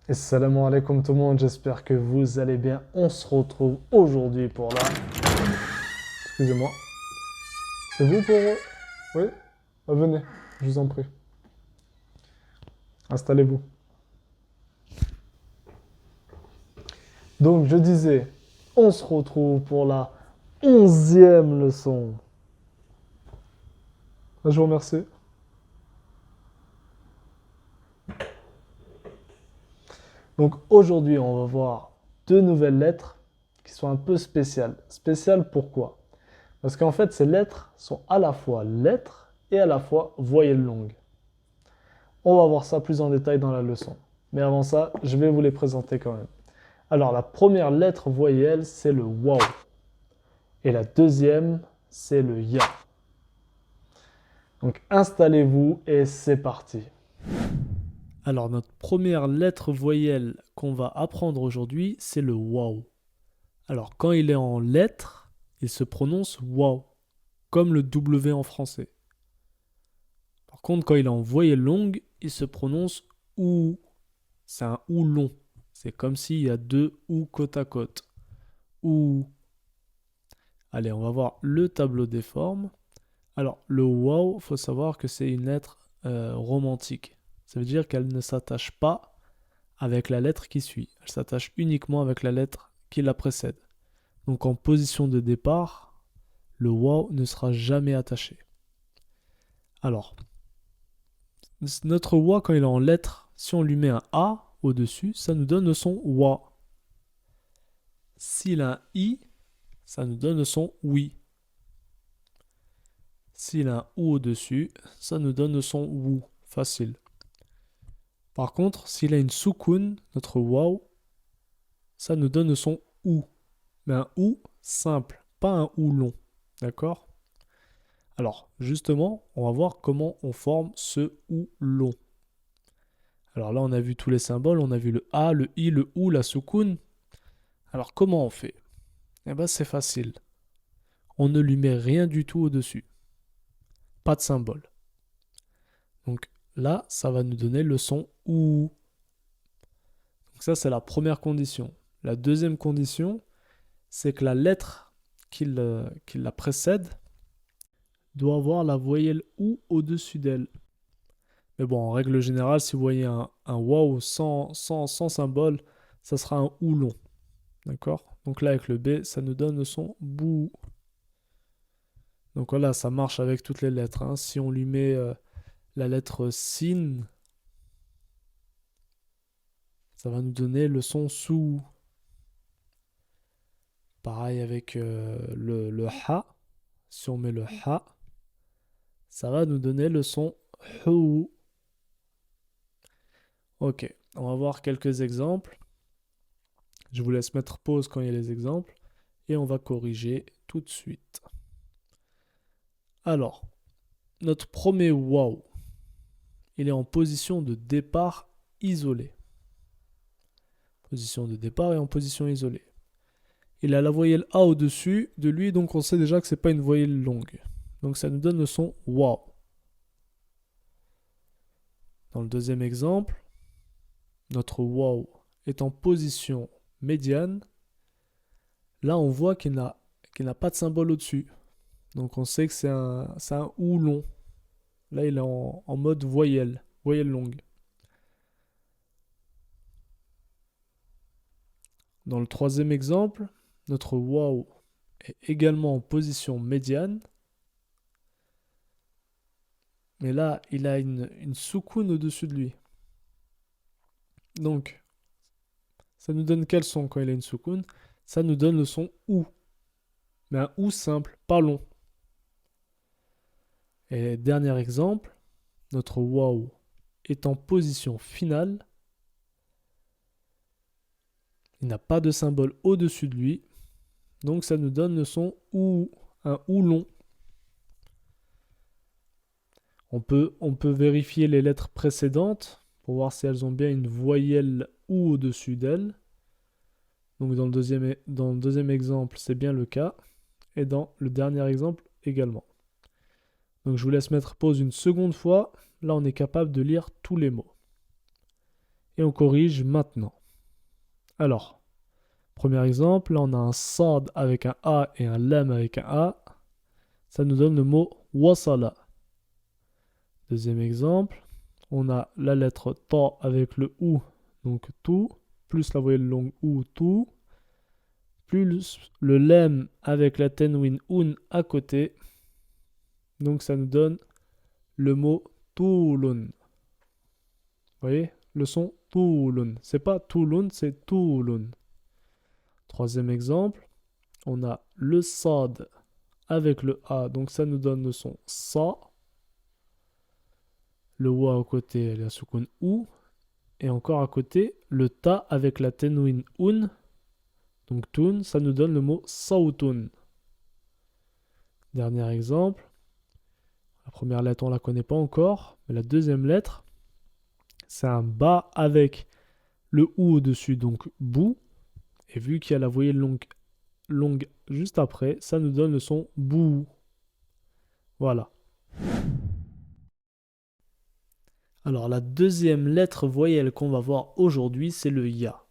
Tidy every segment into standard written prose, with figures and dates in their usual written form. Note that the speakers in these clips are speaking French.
Assalamu alaikum tout le monde, j'espère que vous allez bien. On se retrouve aujourd'hui pour la... Excusez-moi. C'est vous pour... Oui. Venez, je vous en prie. Installez-vous. Donc je disais, on se retrouve pour la 11e leçon. Je vous remercie. Donc aujourd'hui, on va voir deux nouvelles lettres qui sont un peu spéciales. Spéciales pourquoi? Parce qu'en fait, ces lettres sont à la fois lettres et à la fois voyelles longues. On va voir ça plus en détail dans la leçon. Mais avant ça, je vais vous les présenter quand même. Alors, la première lettre voyelle, c'est le waw. Et la deuxième, c'est le ya. Donc, installez-vous et c'est parti. Alors, notre première lettre voyelle qu'on va apprendre aujourd'hui, c'est le waw. Alors, quand il est en lettres, il se prononce waw, comme le W en français. Par contre, quand il est en voyelle longue, il se prononce ou. C'est un ou long. C'est comme s'il y a deux ou côte à côte. Ou. Allez, on va voir le tableau des formes. Alors, le wow, il faut savoir que c'est une lettre romantique. Ça veut dire qu'elle ne s'attache pas avec la lettre qui suit. Elle s'attache uniquement avec la lettre qui la précède. Donc, en position de départ, le wow ne sera jamais attaché. Alors, notre wa, quand il est en lettre, si on lui met un A au-dessus, ça nous donne le son wa. S'il a un I, ça nous donne le son oui. S'il a un ou au-dessus, ça nous donne le son wou. Facile. Par contre, s'il a une soukoun, notre wow, ça nous donne le son ou. Mais un ou simple, pas un ou long. D'accord? Alors, justement, on va voir comment on forme ce ou long. Alors là, on a vu tous les symboles, on a vu le A, le I, le OU, la soukoun. Alors comment on fait? Eh bien c'est facile. On ne lui met rien du tout au-dessus. Pas de symbole. Donc là, ça va nous donner le son OU. Donc ça, c'est la première condition. La deuxième condition, c'est que la lettre qui la précède doit avoir la voyelle OU au-dessus d'elle. Mais bon, en règle générale, si vous voyez un wow sans symbole, ça sera un OU long. D'accord? Donc là, avec le B, ça nous donne le son BOU. Donc voilà, ça marche avec toutes les lettres. Hein. Si on lui met la lettre sin, ça va nous donner le son SOU. Pareil avec le ha. Si on met le ha, ça va nous donner le son HOU. Ok, on va voir quelques exemples. Je vous laisse mettre pause quand il y a les exemples. Et on va corriger tout de suite. Alors, notre premier wow, il est en position de départ isolée. Position de départ et en position isolée. Il a la voyelle A au-dessus de lui, donc on sait déjà que ce n'est pas une voyelle longue. Donc ça nous donne le son wow. Dans le deuxième exemple, notre wow est en position médiane. Là, on voit qu'il n'a pas de symbole au-dessus. Donc on sait que c'est un OU long. Là, il est en mode voyelle longue. Dans le troisième exemple, notre wow est également en position médiane. Mais là, il a une soukoun au-dessus de lui. Donc, ça nous donne quel son quand il a une soukoun? Ça nous donne le son OU. Mais un OU simple, pas long. Et dernier exemple, notre wow est en position finale. Il n'a pas de symbole au-dessus de lui. Donc ça nous donne le son OU, un OU long. On peut vérifier les lettres précédentes pour voir si elles ont bien une voyelle OU au-dessus d'elles. Donc dans le deuxième exemple, c'est bien le cas. Et dans le dernier exemple également. Donc je vous laisse mettre pause une seconde fois. Là, on est capable de lire tous les mots. et on corrige maintenant. Alors, premier exemple, là on a un sad avec un A et un lam avec un A. Ça nous donne le mot wasala. Deuxième exemple, on a la lettre ta avec le ou, donc tout, plus la voyelle longue ou tout, plus le lem avec la tenwin un à côté. Donc ça nous donne le mot toulun. Vous voyez, le son toulun. C'est pas toulun, c'est toulun. Troisième exemple, on a le sad avec le a, donc ça nous donne le son sa. Le wa à côté, la soukoun ou. Et encore à côté, le ta avec la tenwin un. Donc tun, ça nous donne le mot sautun. Dernier exemple. La première lettre, on ne la connaît pas encore. Mais la deuxième lettre, c'est un ba avec le ou au-dessus, donc bou. Et vu qu'il y a la voyelle longue juste après, ça nous donne le son bou. Voilà. Alors la deuxième lettre voyelle qu'on va voir aujourd'hui, c'est le ya.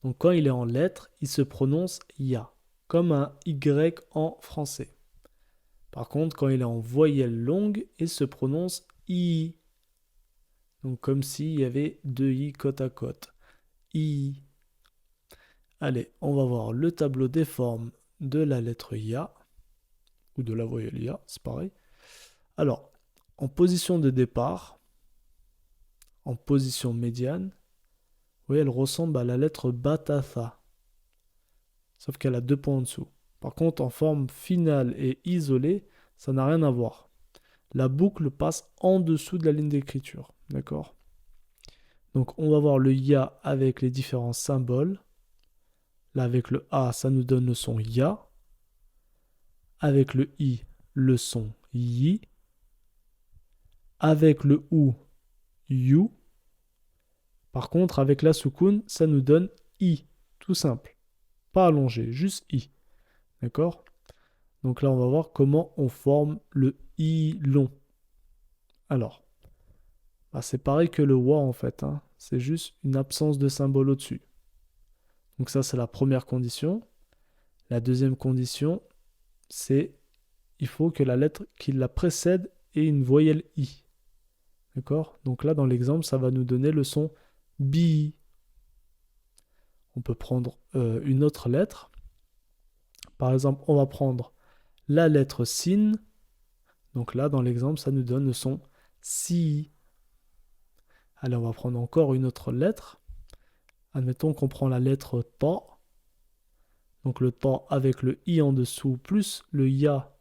Donc quand il est en lettres, il se prononce ya, comme un y en français. Par contre, quand il est en voyelle longue, il se prononce i. Donc comme s'il y avait deux i côte à côte. I. Allez, on va voir le tableau des formes de la lettre ya, ou de la voyelle ya, c'est pareil. Alors, en position de départ, en position médiane, vous voyez, elle ressemble à la lettre batatha, sauf qu'elle a deux points en dessous. Par contre, en forme finale et isolée, ça n'a rien à voir. La boucle passe en dessous de la ligne d'écriture, d'accord? Donc, on va voir le ya avec les différents symboles. Là, avec le A, ça nous donne le son ya. Avec le I, le son yi. Avec le ou, you. Par contre, avec la soukoun, ça nous donne i, tout simple. Pas allongé, juste i. D'accord? Donc là, on va voir comment on forme le i long. Alors, bah, c'est pareil que le wa en fait, hein. C'est juste une absence de symbole au-dessus. Donc ça, c'est la première condition. La deuxième condition, c'est il faut que la lettre qui la précède ait une voyelle i. D'accord? Donc là, dans l'exemple, ça va nous donner le son bi. On peut prendre une autre lettre. Par exemple, on va prendre la lettre sin. Donc là, dans l'exemple, ça nous donne le son si. Allez, on va prendre encore une autre lettre. Admettons qu'on prend la lettre ta. Donc le ta avec le i en dessous plus le ya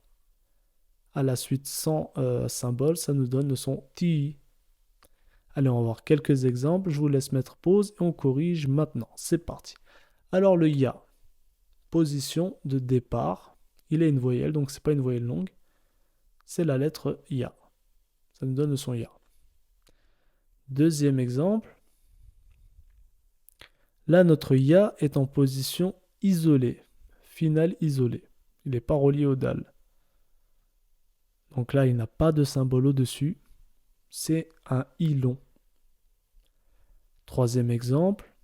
à la suite sans symbole, ça nous donne le son ti. Allez, on va voir quelques exemples. Je vous laisse mettre pause et on corrige maintenant. C'est parti. Alors le ya, position de départ. Il est une voyelle, donc c'est pas une voyelle longue. C'est la lettre ya. Ça nous donne le son ya. Deuxième exemple. Là, notre ya est en position isolée, finale isolée. Il n'est pas relié au dal. Donc là, il n'a pas de symbole au-dessus. C'est un i long. Troisième exemple.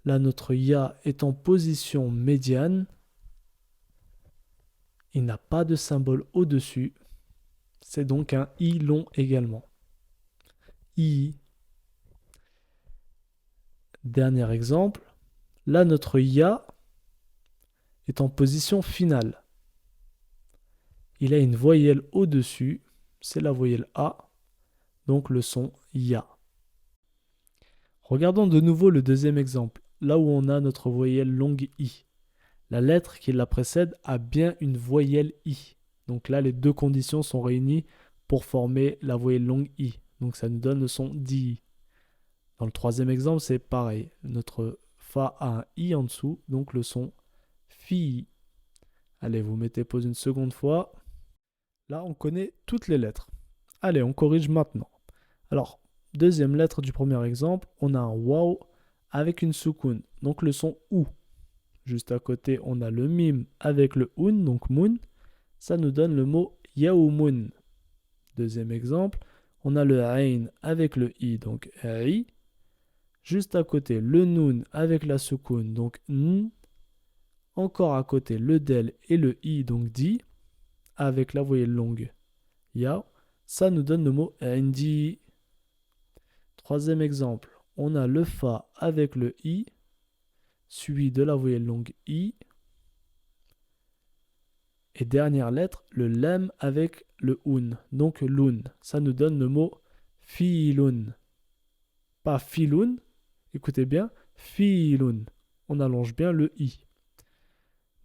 Là, notre ya est en position médiane. Il n'a pas de symbole au-dessus. C'est donc un i long également. I. Dernier exemple. Là, notre ya est en position finale. Il a une voyelle au-dessus. C'est la voyelle A. Donc le son ya. Regardons de nouveau le deuxième exemple. Là où on a notre voyelle longue i. La lettre qui la précède a bien une voyelle i. Donc là, les deux conditions sont réunies pour former la voyelle longue i. Donc ça nous donne le son di. Dans le troisième exemple, c'est pareil. Notre fa a un i en dessous, donc le son fi. Allez, vous mettez pause une seconde fois. Là, on connaît toutes les lettres. Allez, on corrige maintenant. Alors, deuxième lettre du premier exemple, on a un waw avec une soukoun, donc le son ou. Juste à côté, on a le mim avec le un, donc moon. Ça nous donne le mot yaoumoun. Deuxième exemple, on a le ain avec le i, donc i. Juste à côté, le noun avec la soukoun, donc n. Encore à côté, le del et le i, donc di, avec la voyelle longue ya. Ça nous donne le mot indi. Troisième exemple, on a le fa avec le i, suivi de la voyelle longue i. Et dernière lettre, le lem avec le un, donc lun. Ça nous donne le mot filun. Pas filun, écoutez bien, filun. On allonge bien le i.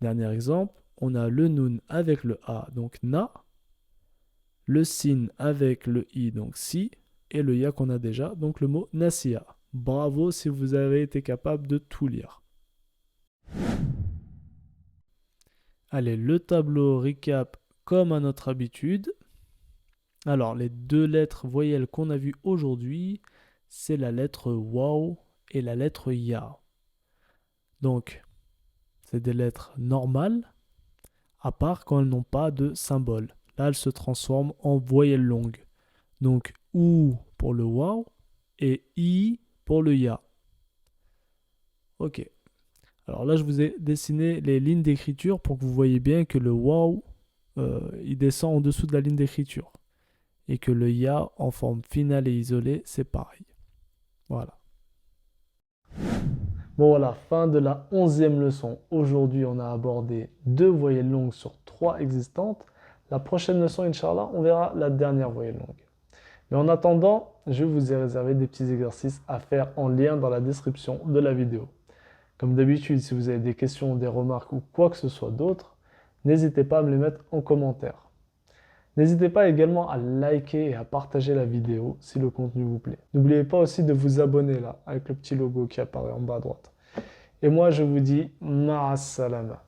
Dernier exemple, on a le nun avec le a, donc na. Le sin avec le i, donc si. Et le ya qu'on a déjà, donc le mot nasiya. Bravo si vous avez été capable de tout lire. Allez, le tableau recap comme à notre habitude. Alors, les deux lettres voyelles qu'on a vues aujourd'hui, c'est la lettre waw et la lettre ya. Donc, c'est des lettres normales, à part quand elles n'ont pas de symbole. Là, elles se transforment en voyelles longues. Donc, ou pour le waw et i pour le ya. Ok. Alors là, je vous ai dessiné les lignes d'écriture pour que vous voyez bien que le waw, il descend en dessous de la ligne d'écriture. Et que le ya, en forme finale et isolée, c'est pareil. Voilà. Bon voilà, fin de la 11e leçon. Aujourd'hui, on a abordé 2 voyelles longues sur 3 existantes. La prochaine leçon, Inch'Allah, on verra la dernière voyelle longue. Mais en attendant, je vous ai réservé des petits exercices à faire en lien dans la description de la vidéo. Comme d'habitude, si vous avez des questions, des remarques ou quoi que ce soit d'autre, n'hésitez pas à me les mettre en commentaire. N'hésitez pas également à liker et à partager la vidéo si le contenu vous plaît. N'oubliez pas aussi de vous abonner là, avec le petit logo qui apparaît en bas à droite. Et moi, je vous dis ma'as salama.